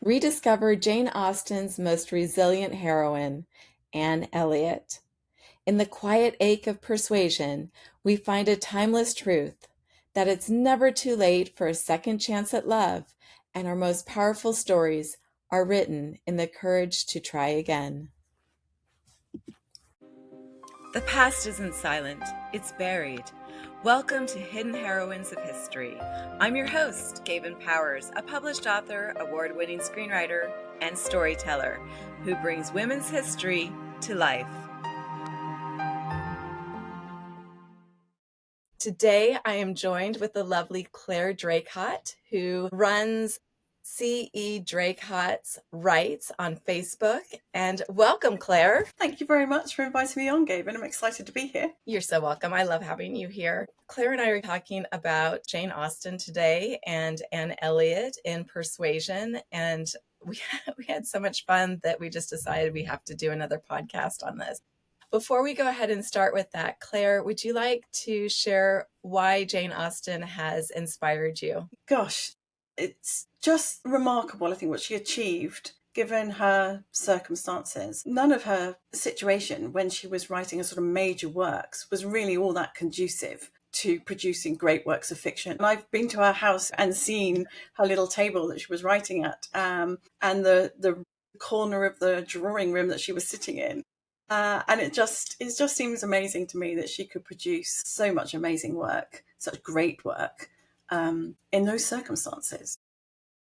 Rediscover Jane Austen's most resilient heroine, Anne Elliot. In the quiet ache of Persuasion, we find a timeless truth that it's never too late for a second chance at love, and our most powerful stories are written in the courage to try again. The past isn't silent, it's buried. Welcome to Hidden Heroines of History. I'm your host, Gayvin Powers, a published author, award-winning screenwriter, and storyteller who brings women's history to life. Today, I am joined with the lovely Clare Draycott, who runs CE Draycott Writes on Facebook. And welcome, Clare. Thank you very much for inviting me on, Gayvin. I'm excited to be here. You're so welcome. I love having you here. Clare and I are talking about Jane Austen today and Anne Elliot in Persuasion. And we had so much fun that we just decided we have to do another podcast on this. Before we go ahead and start with that, Clare, would you like to share why Jane Austen has inspired you? Gosh, it's just remarkable, I think, what she achieved given her circumstances. None of her situation when she was writing a sort of major works was really all that conducive to producing great works of fiction. And I've been to her house and seen her little table that she was writing at, and the corner of the drawing room that she was sitting in. And it just seems amazing to me that she could produce so much amazing work, such great work, in those circumstances.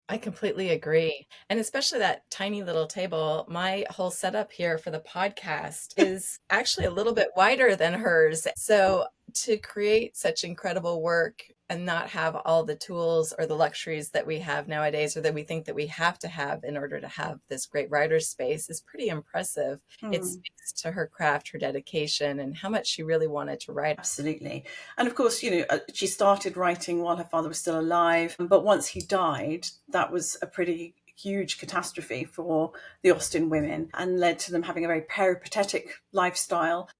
I completely agree. And especially that tiny little table. My whole setup here for the podcast is actually a little bit wider than hers. So to create such incredible work and not have all the tools or the luxuries that we have nowadays, or that we think that we have to have in order to have this great writer's space, is pretty impressive. It speaks to her craft, her dedication, and how much she really wanted to write. Absolutely. And of course, she started writing while her father was still alive. But once he died, that was a pretty huge catastrophe for the Austen women and led to them having a very peripatetic lifestyle.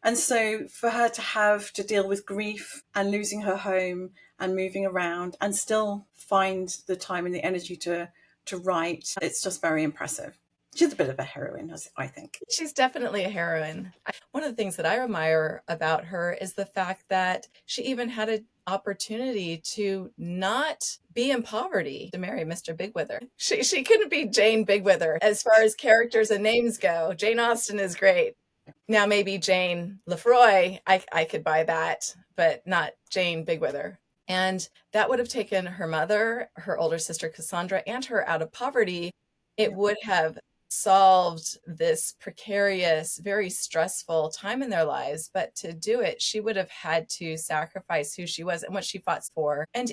And so for her to have to deal with grief and losing her home and moving around and still find the time and the energy to write, it's just very impressive. She's a bit of a heroine, I think. She's definitely a heroine. One of the things that I admire about her is the fact that she even had an opportunity to not be in poverty, to marry Mr. Bigwither. She couldn't be Jane Bigwither. As far as characters and names go, Jane Austen is great. Now, maybe Jane Lefroy, I could buy that, but not Jane Bigwither. And that would have taken her mother, her older sister Cassandra, and her out of poverty. It would have solved this precarious, very stressful time in their lives. But to do it, she would have had to sacrifice who she was and what she fought for. And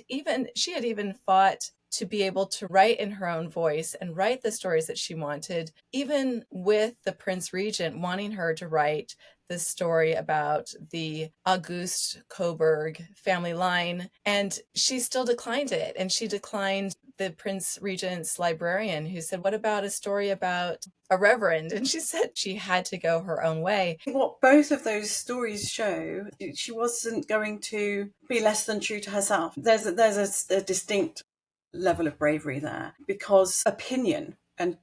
she had even fought to be able to write in her own voice and write the stories that she wanted, even with the Prince Regent wanting her to write this story about the Auguste Coburg family line. And she still declined it. And she declined the Prince Regent's librarian, who said, "What about a story about a reverend?" And she said she had to go her own way. What both of those stories show, she wasn't going to be less than true to herself. There's a distinct level of bravery there, because opinion and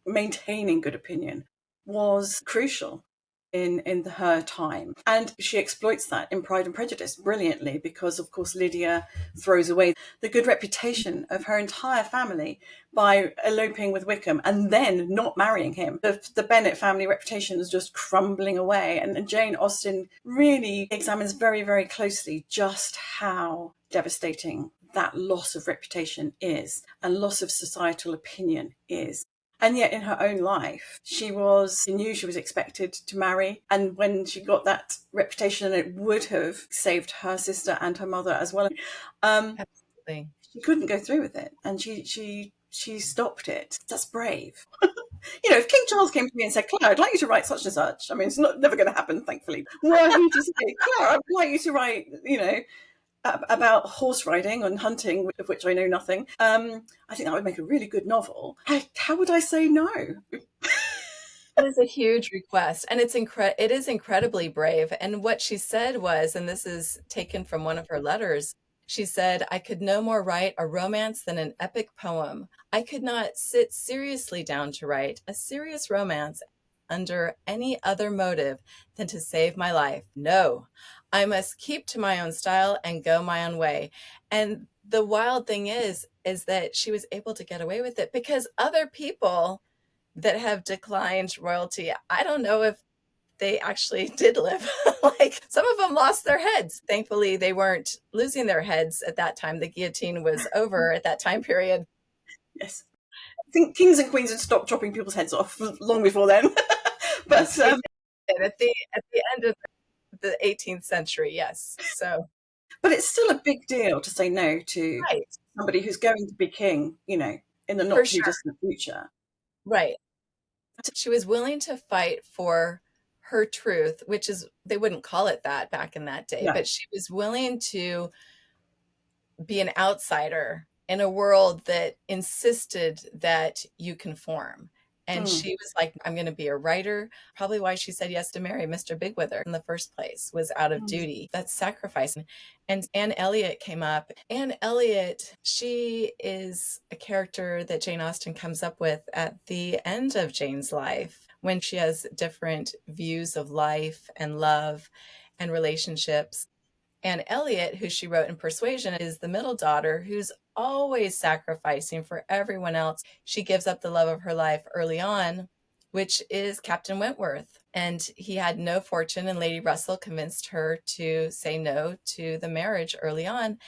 maintaining good opinion was crucial in her time. And she exploits that in Pride and Prejudice brilliantly, because of course Lydia throws away the good reputation of her entire family by eloping with Wickham and then not marrying him. The Bennet family reputation is just crumbling away, and Jane Austen really examines very, very closely just how devastating that loss of reputation is and loss of societal opinion is. And yet in her own life, she knew she was expected to marry. And when she got that reputation, it would have saved her sister and her mother as well. Absolutely. She couldn't go through with it. And she stopped it. That's brave. If King Charles came to me and said, "Claire, I'd like you to write such and such," I mean, it's never going to happen, thankfully. Were he to say, "Claire, I'd like you to write, about horse riding and hunting, of which I know nothing," I think that would make a really good novel. How would I say no? That is a huge request, and it is incredibly brave. And what she said was, and this is taken from one of her letters, She said, I could no more write a romance than an epic poem. I could not sit seriously down to write a serious romance under any other motive than to save my life. No, I must keep to my own style and go my own way. And the wild thing is that she was able to get away with it because other people that have declined royalty, I don't know if they actually did live. Like some of them lost their heads. Thankfully, they weren't losing their heads at that time. The guillotine was over at that time period. Yes. I think kings and queens had stopped chopping people's heads off long before then. But They did at the end of the 18th century, yes. So, but it's still a big deal to say no to right, somebody who's going to be king, in the for not too sure, distant future. right. She was willing to fight for her truth, which is, they wouldn't call it that back in that day, No. but she was willing to be an outsider in a world that insisted that you conform. And Mm. she was like, I'm going to be a writer. Probably why she said yes to marry Mr. Bigwither in the first place was out of Mm. duty. That's sacrifice. And Anne Elliot came up. Anne Elliot, she is a character that Jane Austen comes up with at the end of Jane's life when she has different views of life and love and relationships. And Elliot, who she wrote in Persuasion, is the middle daughter who's always sacrificing for everyone else. She gives up the love of her life early on, which is Captain Wentworth. And he had no fortune, and Lady Russell convinced her to say no to the marriage early on.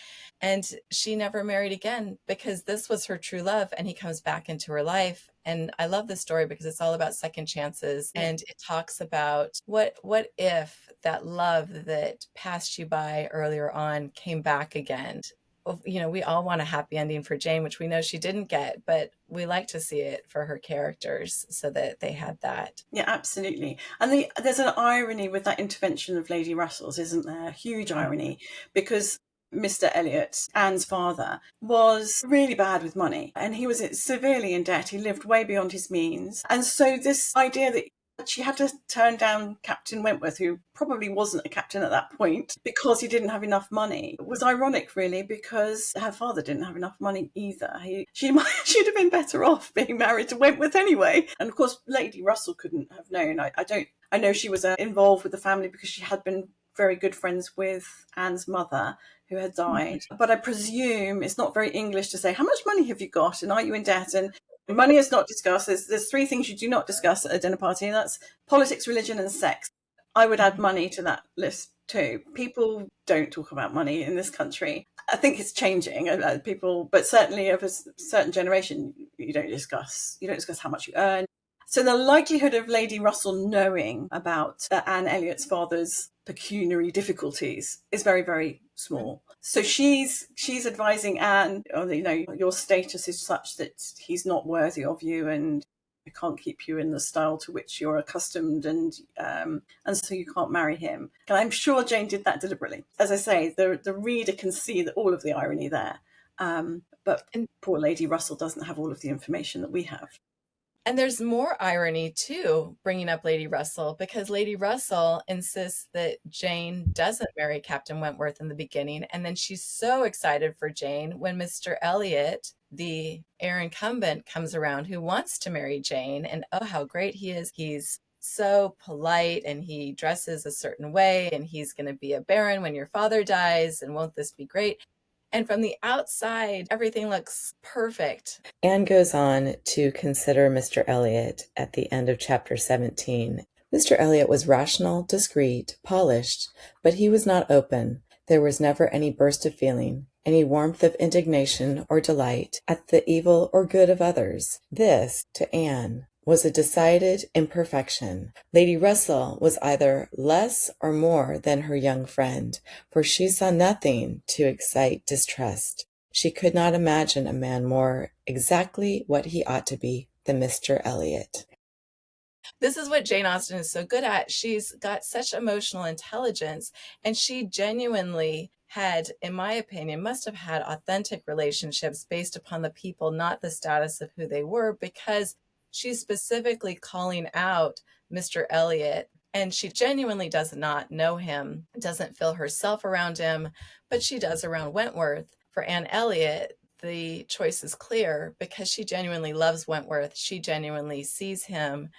And she never married again because this was her true love. And he comes back into her life. And I love this story because it's all about second chances. Yeah. And it talks about what if that love that passed you by earlier on came back again. We all want a happy ending for Jane, which we know she didn't get, but we like to see it for her characters so that they had that. Yeah, absolutely. And there's an irony with that intervention of Lady Russell's, isn't there? A huge irony, because Mr. Elliot, Anne's father, was really bad with money and he was severely in debt. He lived way beyond his means. And so this idea that she had to turn down Captain Wentworth, who probably wasn't a captain at that point, because he didn't have enough money, was ironic, really, because her father didn't have enough money either. She'd have been better off being married to Wentworth anyway. And of course, Lady Russell couldn't have known. I know she was involved with the family because she had been very good friends with Anne's mother, who had died. But I presume it's not very English to say, how much money have you got? And are you in debt? And money is not discussed. There's three things you do not discuss at a dinner party, and that's politics, religion, and sex. I would add money to that list too. People don't talk about money in this country. I think it's changing. People, but certainly of a certain generation, you don't discuss how much you earn. So the likelihood of Lady Russell knowing about Anne Elliot's father's pecuniary difficulties is very, very small. So she's advising Anne, your status is such that he's not worthy of you, and I can't keep you in the style to which you're accustomed, and so you can't marry him. And I'm sure Jane did that deliberately. As I say, the reader can see all of the irony there. But poor Lady Russell doesn't have all of the information that we have. And there's more irony too, bringing up Lady Russell, because Lady Russell insists that Jane doesn't marry Captain Wentworth in the beginning. And then she's so excited for Jane when Mr. Elliot, the heir incumbent, comes around who wants to marry Jane. And oh, how great he is. He's so polite and he dresses a certain way and he's going to be a baron when your father dies. And won't this be great? And from the outside, everything looks perfect. Anne goes on to consider Mr. Elliot at the end of chapter 17. Mr. Elliot was rational, discreet, polished, but he was not open. There was never any burst of feeling, any warmth of indignation or delight at the evil or good of others. This, to Anne, was a decided imperfection. Lady Russell was either less or more than her young friend, for she saw nothing to excite distrust. She could not imagine a man more exactly what he ought to be than Mr. Elliot. This is what Jane Austen is so good at. She's got such emotional intelligence, and she genuinely had, in my opinion, must have had authentic relationships based upon the people, not the status of who they were, because she's specifically calling out Mr. Elliot And she genuinely does not know him, doesn't feel herself around him, but she does around Wentworth. For Anne Elliot, the choice is clear because she genuinely loves Wentworth. She genuinely sees him,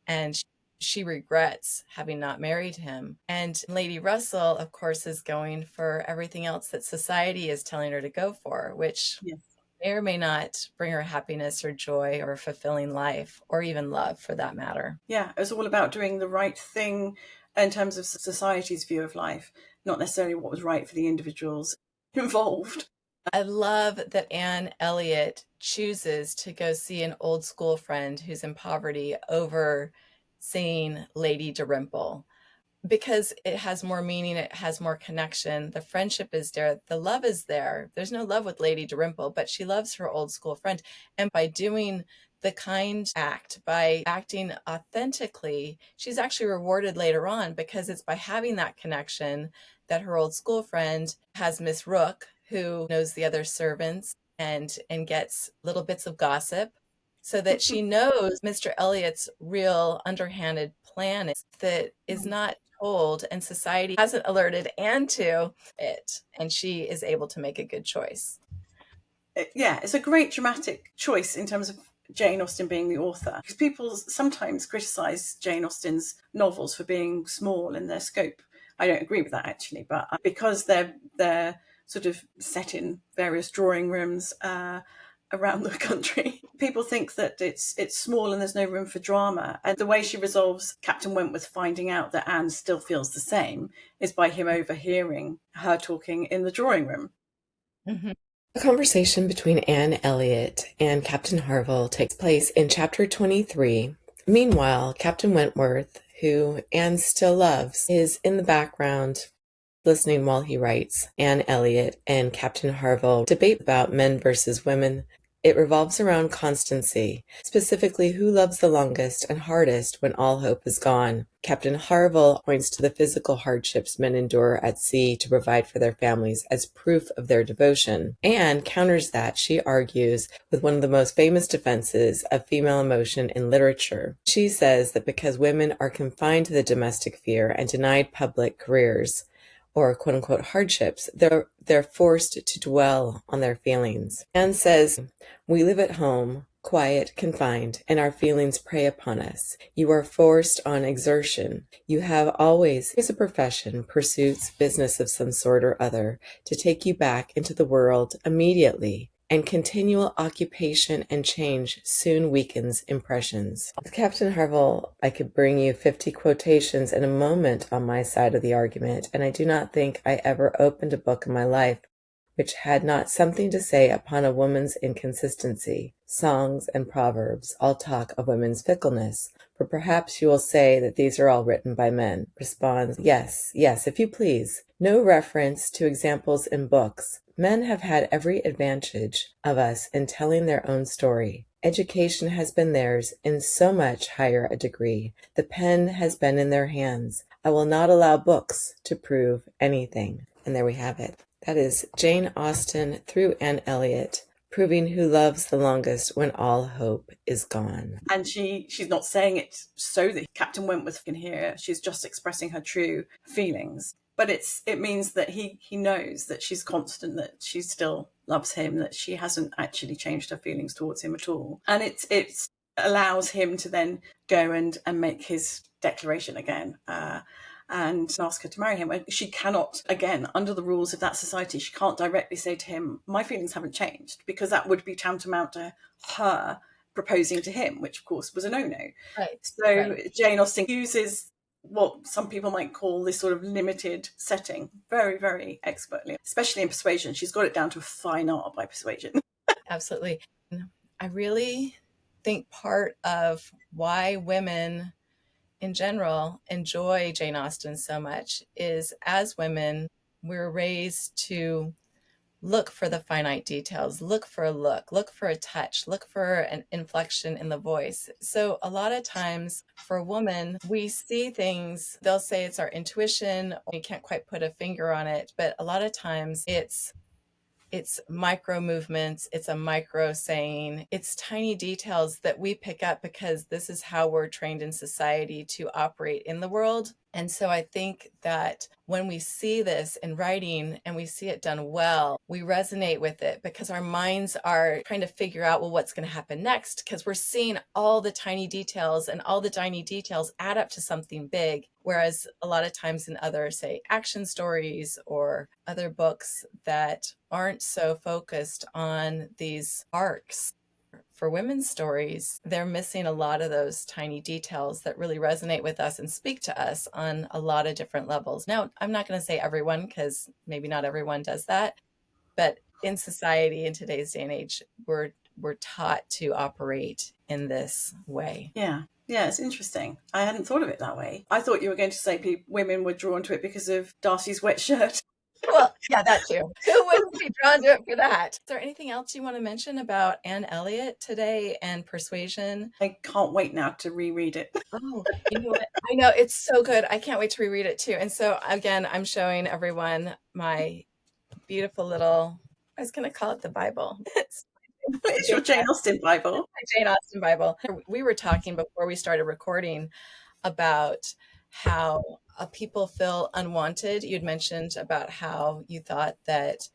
and she regrets having not married him. And Lady Russell, of course, is going for everything else that society is telling her to go for, which Yes. may or may not bring her happiness or joy or fulfilling life, or even love for that matter. Yeah, it's all about doing the right thing in terms of society's view of life, not necessarily what was right for the individuals involved. I love that Anne Elliot chooses to go see an old school friend who's in poverty over seeing Lady Dalrymple, because it has more meaning, it has more connection. The friendship is there, the love is there. There's no love with Lady Dalrymple, but she loves her old school friend. And by doing the kind act, by acting authentically, she's actually rewarded later on, because it's by having that connection that her old school friend has Miss Rook, who knows the other servants and gets little bits of gossip, so that she knows Mr. Elliot's real underhanded plan that is not told, and society hasn't alerted Anne to it, and she is able to make a good choice. Yeah, it's a great dramatic choice in terms of Jane Austen being the author, because people sometimes criticize Jane Austen's novels for being small in their scope. I don't agree with that, actually, but because they're sort of set in various drawing rooms around the country, people think that it's small and there's no room for drama. And the way she resolves Captain Wentworth finding out that Anne still feels the same is by him overhearing her talking in the drawing room. Mm-hmm. The conversation between Anne Elliot and Captain Harville takes place in chapter 23. Meanwhile, Captain Wentworth, who Anne still loves, is in the background listening while he writes. Anne Elliot and Captain Harville debate about men versus women. It revolves around constancy, specifically who loves the longest and hardest when all hope is gone. Captain Harville points to the physical hardships men endure at sea to provide for their families as proof of their devotion. Anne counters that, she argues, with one of the most famous defenses of female emotion in literature. She says that because women are confined to the domestic sphere and denied public careers, or quote-unquote hardships, they're forced to dwell on their feelings. Anne says, "We live at home, quiet, confined, and our feelings prey upon us. You are forced on exertion. You have always a profession, pursuits, business of some sort or other, to take you back into the world immediately. And continual occupation and change soon weakens impressions." Captain Harville, I could bring you 50 quotations in a moment on my side of the argument, and I do not think I ever opened a book in my life which had not something to say upon a woman's inconsistency. Songs and proverbs all talk of women's fickleness, but perhaps you will say that these are all written by men. Responds, yes, if you please. No reference to examples in books. Men have had every advantage of us in telling their own story. Education has been theirs in so much higher a degree. The pen has been in their hands. I will not allow books to prove anything. And there we have it. That is Jane Austen through Anne Elliot, proving who loves the longest when all hope is gone. And she's not saying it so that Captain Wentworth can hear. She's just expressing her true feelings. But it means that he knows that she's constant, that she still loves him, that she hasn't actually changed her feelings towards him at all. And it allows him to then go and make his declaration again. And ask her to marry him. She cannot, again, under the rules of that society, she can't directly say to him, my feelings haven't changed, because that would be tantamount to her proposing to him, which of course was a no-no. Right. So right. Jane Austen uses what some people might call this sort of limited setting very, very expertly, especially in Persuasion. She's got it down to a fine art by Persuasion. Absolutely. I really think part of why women in general enjoy Jane Austen so much is, as women, we're raised to look for the finite details, look for a look for a touch, look for an inflection in the voice. So a lot of times for a woman, we see things, they'll say it's our intuition, or you can't quite put a finger on it, but a lot of times it's It's micro movements, it's a micro saying, it's tiny details that we pick up because this is how we're trained in society to operate in the world. And so I think that when we see this in writing and we see it done well, we resonate with it because our minds are trying to figure out, well, what's going to happen next? Because we're seeing all the tiny details, and all the tiny details add up to something big. Whereas a lot of times in other, say, action stories or other books that aren't so focused on these arcs, for women's stories, they're missing a lot of those tiny details that really resonate with us and speak to us on a lot of different levels. Now, I'm not going to say everyone, because maybe not everyone does that, but in society in today's day and age, we're taught to operate in this way. Yeah. Yeah, it's interesting. I hadn't thought of it that way. I thought you were going to say women were drawn to it because of Darcy's wet shirt. Well, yeah, that too. Who wouldn't be drawn to it for that? Is there anything else you want to mention about Anne Elliot today and Persuasion? I can't wait now to reread it. Oh, you know what? I know it's so good. I can't wait to reread it too. And so again, I'm showing everyone my beautiful little, I was going to call it the Bible. It's your Jane Austen Bible. My Jane Austen Bible. We were talking before we started recording about how people feel unwanted. You'd mentioned about how you thought that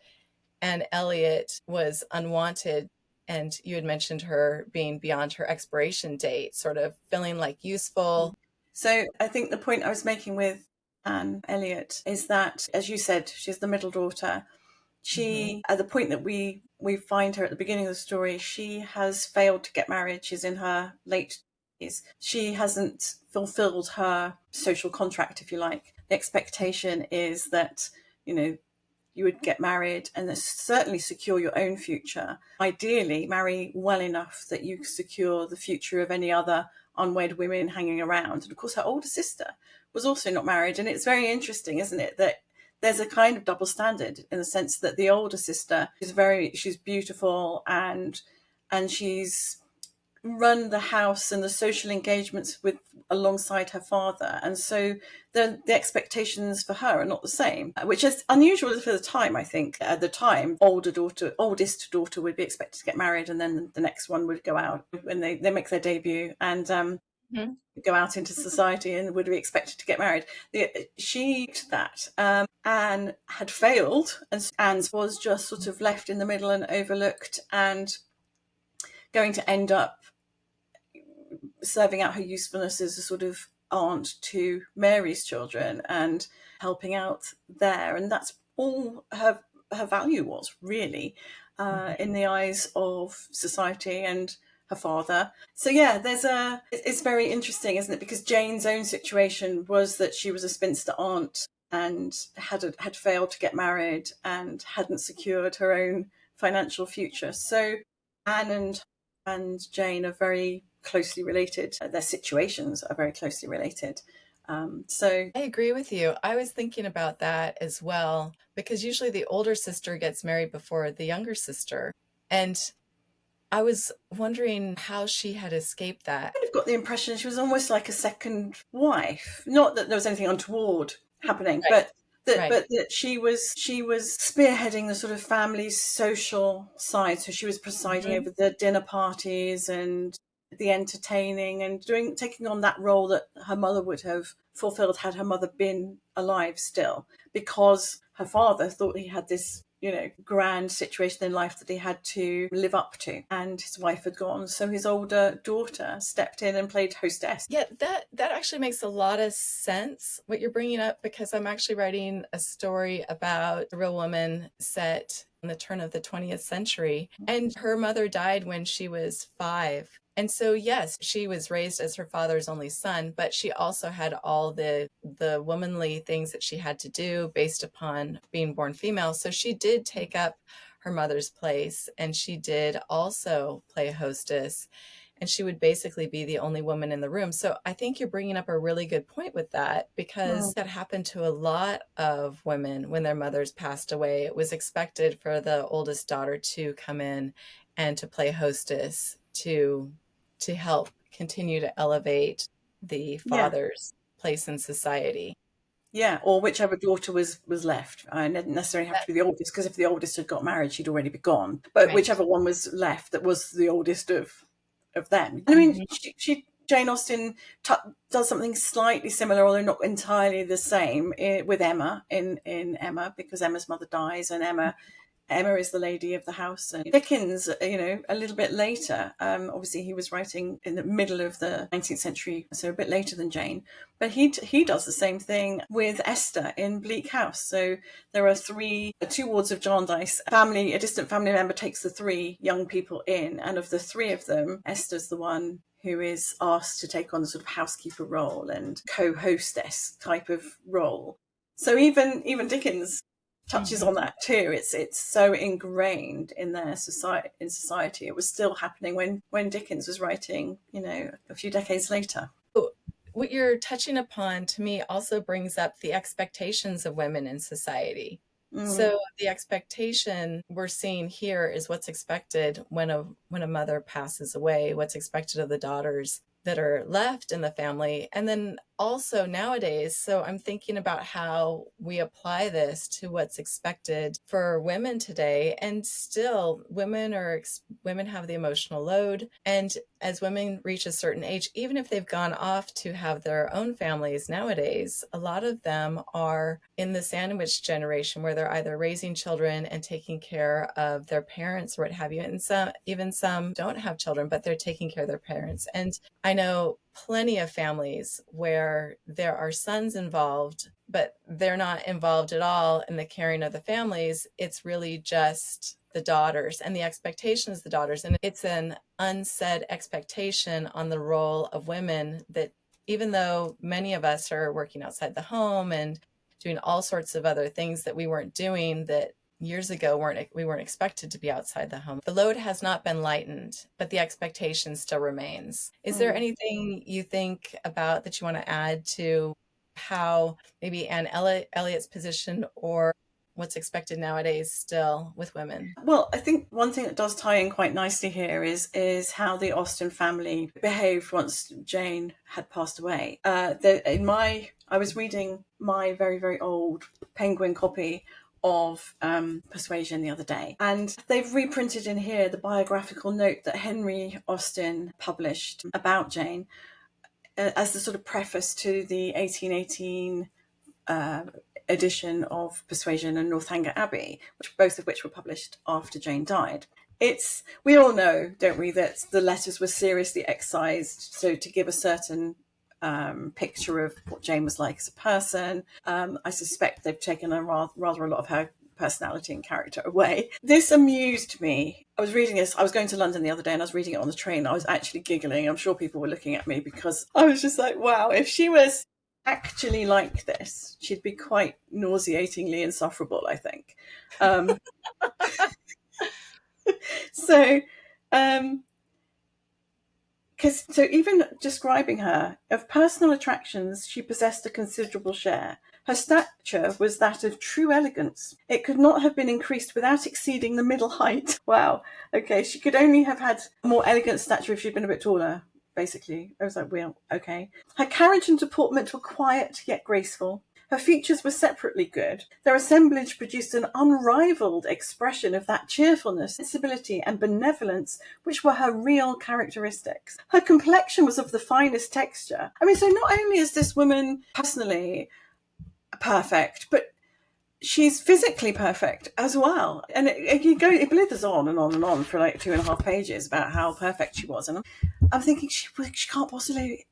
Anne Elliot was unwanted, and you had mentioned her being beyond her expiration date, sort of feeling like useful. So I think the point I was making with Anne Elliot is that, as you said, she's the middle daughter. She, at the point that we find her at the beginning of the story, she has failed to get married. She's in her late 20s. She hasn't fulfilled her social contract, if you like. The expectation is that, you would get married and certainly secure your own future. Ideally, marry well enough that you secure the future of any other unwed women hanging around. And of course, her older sister was also not married. And it's very interesting, isn't it, that there's a kind of double standard in the sense that the older sister she's beautiful and she's run the house and the social engagements alongside her father, and so the expectations for her are not the same, which is unusual for the time. I think at the time, oldest daughter would be expected to get married, and then the next one would go out when they make their debut and go out into society and would be expected to get married. She did that. Anne had failed, and Anne was just sort of left in the middle and overlooked, and going to end up serving out her usefulness as a sort of aunt to Mary's children and helping out there. And that's all her value was, really, in the eyes of society and her father. So yeah, it's very interesting, isn't it? Because Jane's own situation was that she was a spinster aunt and had failed to get married and hadn't secured her own financial future. So Anne and Jane are very closely related. Their situations are very closely related. So I agree with you. I was thinking about that as well, because usually the older sister gets married before the younger sister. And I was wondering how she had escaped that. I've got the impression she was almost like a second wife. Not that there was anything untoward happening, Right. but that she was spearheading the sort of family's social side. So she was presiding over the dinner parties and the entertaining and taking on that role that her mother would have fulfilled had her mother been alive still, because her father thought he had this grand situation in life that he had to live up to, and his wife had gone, so his older daughter stepped in and played hostess. Yeah, that actually makes a lot of sense what you're bringing up, because I'm actually writing a story about a real woman set in the turn of the 20th century, and her mother died when she was 5. And so, yes, she was raised as her father's only son, but she also had all the womanly things that she had to do based upon being born female. So she did take up her mother's place, and she did also play hostess, and she would basically be the only woman in the room. So I think you're bringing up a really good point with that, because that happened to a lot of women when their mothers passed away. It was expected for the oldest daughter to come in and to play hostess, to help continue to elevate the father's place in society. Yeah, or whichever daughter was left. I didn't necessarily have to be the oldest, because if the oldest had got married, she'd already be gone. But Right. whichever one was left that was the oldest of them. And I mean, Mhm. she Jane Austen does something slightly similar, although not entirely the same, with Emma in Emma, because Emma's mother dies, and Emma is the lady of the house. And Dickens, a little bit later, obviously he was writing in the middle of the 19th century, so a bit later than Jane, but he does the same thing with Esther in Bleak House. So there are two wards of Jarndyce. A distant family member takes the three young people in, and of the three of them, Esther's the one who is asked to take on the sort of housekeeper role and co-hostess type of role. So even Dickens touches on Mhm. that too. It's so ingrained in their society. It was still happening when Dickens was writing, a few decades later. What you're touching upon to me also brings up the expectations of women in society. Mm, So the expectation we're seeing here is what's expected when a mother passes away, what's expected of the daughters that are left in the family. And then also nowadays, so I'm thinking about how we apply this to what's expected for women today. And still women have the emotional load. And as women reach a certain age, even if they've gone off to have their own families nowadays, a lot of them are in the sandwich generation where they're either raising children and taking care of their parents or what have you. And some don't have children, but they're taking care of their parents. And I know plenty of families where there are sons involved, but they're not involved at all in the caring of the families. It's really just the daughters and the expectations of the daughters. And it's an unsaid expectation on the role of women that even though many of us are working outside the home and doing all sorts of other things that we weren't doing, that years ago we weren't expected to be outside the home. The load has not been lightened, but the expectation still remains. Is there mm. anything you think about that you want to add to how maybe Elliot's position or what's expected nowadays still with women? Well, I think one thing that does tie in quite nicely here is how the Austen family behaved once Jane had passed away. I was reading my very, very old Penguin copy of Persuasion the other day, and they've reprinted in here the biographical note that Henry Austen published about Jane as the sort of preface to the 1818 edition of Persuasion and Northanger Abbey, both of which were published after Jane died. We all know, don't we, that the letters were seriously excised, so to give a certain picture of what Jane was like as a person. I suspect they've taken rather a lot of her personality and character away. This amused me. I was reading this. I was going to London the other day and I was reading it on the train. I was actually giggling. I'm sure people were looking at me because I was just like, wow, if she was actually like this, she'd be quite nauseatingly insufferable, I think. Um, so, um, so even describing her, of personal attractions, she possessed a considerable share. Her stature was that of true elegance. It could not have been increased without exceeding the middle height. Wow. Okay, she could only have had a more elegant stature if she'd been a bit taller, basically. I was like, well, okay. Her carriage and deportment were quiet yet graceful. Her features were separately good. Their assemblage produced an unrivalled expression of that cheerfulness, sensibility, and benevolence which were her real characteristics. Her complexion was of the finest texture. I mean, so not only is this woman personally perfect, but she's physically perfect as well. And it blithers on and on and on for like 2.5 pages about how perfect she was. And I'm thinking she can't possibly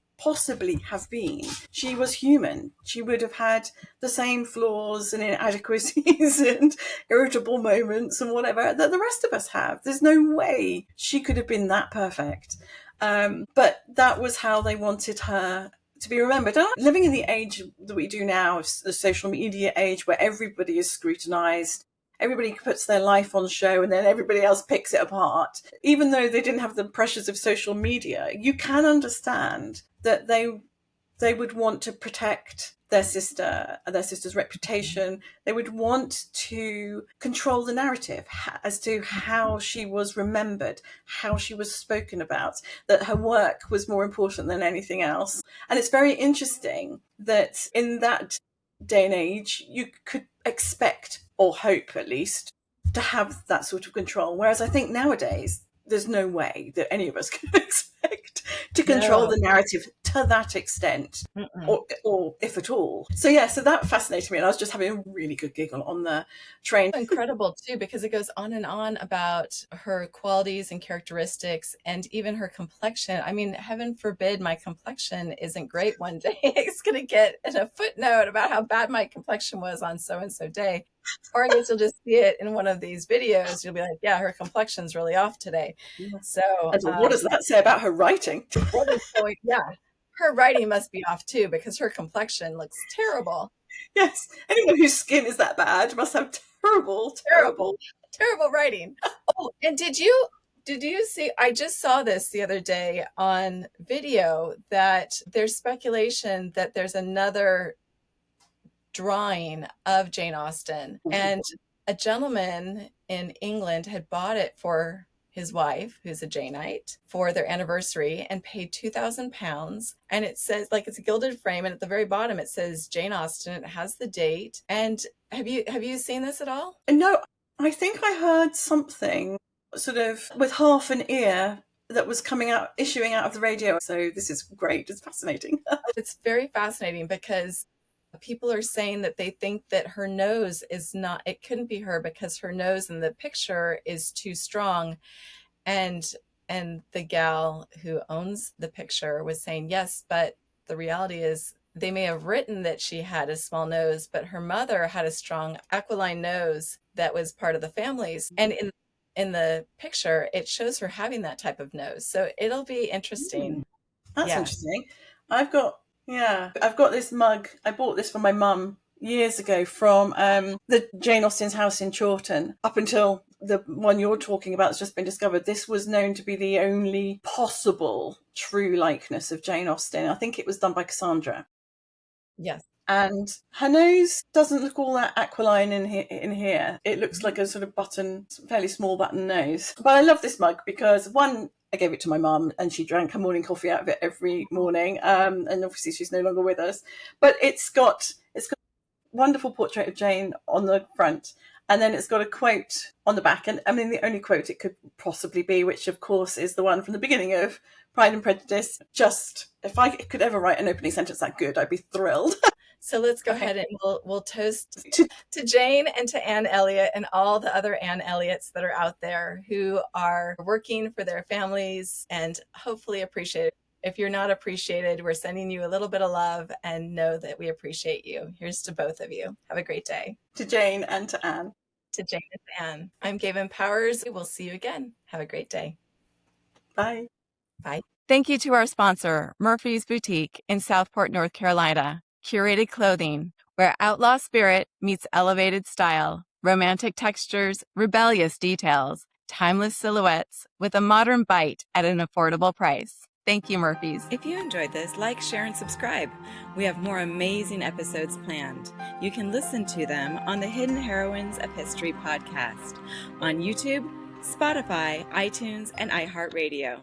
have been. She was human. She would have had the same flaws and inadequacies and irritable moments and whatever that the rest of us have. There's no way she could have been that perfect. But that was how they wanted her to be remembered. And living in the age that we do now, the social media age, where everybody is scrutinized, everybody puts their life on show, and then everybody else picks it apart. Even though they didn't have the pressures of social media, you can understand that they would want to protect their sister's reputation. They would want to control the narrative as to how she was remembered, how she was spoken about, that her work was more important than anything else. And it's very interesting that in that day and age, you could expect, or hope at least, to have that sort of control. Whereas I think nowadays, there's no way that any of us can expect to control No. the narrative to that extent, or if at all. So yeah, so that fascinated me, and I was just having a really good giggle on the train. Incredible too, because it goes on and on about her qualities and characteristics and even her complexion. I mean, heaven forbid my complexion isn't great one day. It's going to get in a footnote about how bad my complexion was on so and so day. Or I guess you'll just see it in one of these videos. You'll be like, yeah, her complexion's really off today. So And what does that say about her writing? what is going, yeah, her writing must be off too, because her complexion looks terrible. Yes, anyone whose skin is that bad must have terrible writing. Oh, and did you see, I just saw this the other day on video, that there's speculation that there's another drawing of Jane Austen, and a gentleman in England had bought it for his wife, who's a Janeite, for their anniversary, and paid £2,000. And it says, like, it's a gilded frame, and at the very bottom it says Jane Austen. It has the date. And have you seen this at all? No, I think I heard something sort of with half an ear that was issuing out of the radio. So this is great. It's fascinating. It's very fascinating, because people are saying that they think that her nose is not, it couldn't be her, because her nose in the picture is too strong. And the gal who owns the picture was saying, yes, but the reality is they may have written that she had a small nose, but her mother had a strong aquiline nose that was part of the family's. And in the picture, it shows her having that type of nose. So it'll be interesting. That's interesting. I've got this mug. I bought this for my mum years ago from the Jane Austen's house in Chawton. Up until the one you're talking about has just been discovered, this was known to be the only possible true likeness of Jane Austen. I think it was done by Cassandra. Yes. And her nose doesn't look all that aquiline in here. It looks like a sort of fairly small button nose. But I love this mug because, one, I gave it to my mum and she drank her morning coffee out of it every morning. And obviously she's no longer with us. But it's got a wonderful portrait of Jane on the front. And then it's got a quote on the back. And I mean, the only quote it could possibly be, which of course is the one from the beginning of Pride and Prejudice. Just, if I could ever write an opening sentence that good, I'd be thrilled. So let's go ahead and we'll toast to Jane and to Anne Elliot and all the other Anne Elliots that are out there who are working for their families and hopefully appreciated. If you're not appreciated, we're sending you a little bit of love, and know that we appreciate you. Here's to both of you. Have a great day. To Jane and to Anne. To Jane and to Anne. I'm Gayvin Powers. We'll see you again. Have a great day. Bye. Bye. Thank you to our sponsor, Murphy's Boutique in Southport, North Carolina. Curated clothing, where outlaw spirit meets elevated style, romantic textures, rebellious details, timeless silhouettes with a modern bite at an affordable price. Thank you, Murphy's. If you enjoyed this, like, share, and subscribe. We have more amazing episodes planned. You can listen to them on the Hidden Heroines of History podcast on YouTube, Spotify, iTunes, and iHeartRadio.